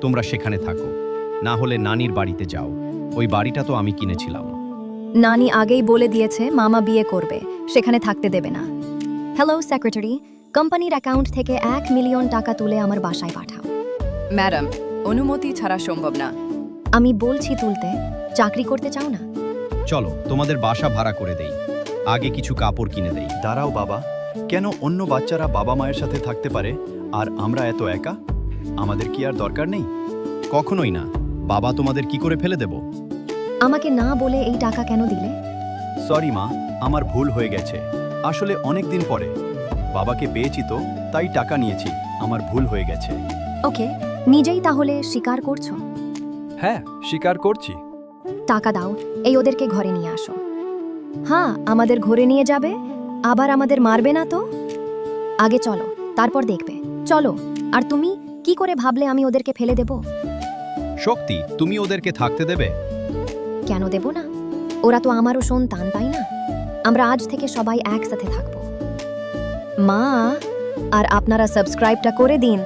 তোমরা সেখানে থাকো, না হলে নানির বাড়িতে যাও। ওই বাড়িটা তো আমি কিনেছিলাম। নানি আগেই বলে দিয়েছে মামা বিয়ে করবে, সেখানে থাকতে দেবে না। হ্যালো সেক্রেটারি, কোম্পানির অ্যাকাউন্ট থেকে 1 মিলিয়ন টাকা তুলে আমার বাসায় পাঠাও। ম্যাডাম, অনুমতি ছাড়া সম্ভব না। আমি বলছি তুলতে, চাকরি করতে চাও না? চলো তোমাদের বাসা ভাড়া করে দেই, আগে কিছু কাপড় কিনে দেই। দাঁড়াও বাবা, কেন অন্য বাচ্চারা বাবা মায়ের সাথে থাকতে পারে আর আমরা এত একা? আমাদের কি আর দরকার নেই? কখনোই না। বাবা তোমাদের কি করে ফেলে দেব? আমাকে না বলে এই টাকা কেন দিলে? সরি মা, আমার ভুল হয়ে গেছে। আসলে অনেক দিন পরে বাবাকে পেয়েছি তো তাই টাকা নিয়েছি। আমার ভুল হয়ে গেছে। ওকে, নিজেই তাহলে স্বীকার করছো? হ্যাঁ, স্বীকার করছি। টাকা দাও, এই ওদেরকে ঘরে নিয়ে আসো। হ্যাঁ, আমাদের ঘরে নিয়ে যাবে, আবার আমাদের মারবে না তো? আগে চলো, তারপর দেখবে। চলো। আর তুমি কি করে ভাবলে আমি ওদেরকে ফেলে দেব? শক্তি, তুমি ওদেরকে থাকতে দেবে? কেন দেব না? ওরা তো আমারও সন্তান, তাই না? আমরা আজ থেকে সবাই একসাথে থাকবো। মা, আর আপনারা সাবস্ক্রাইবটা করে দিন।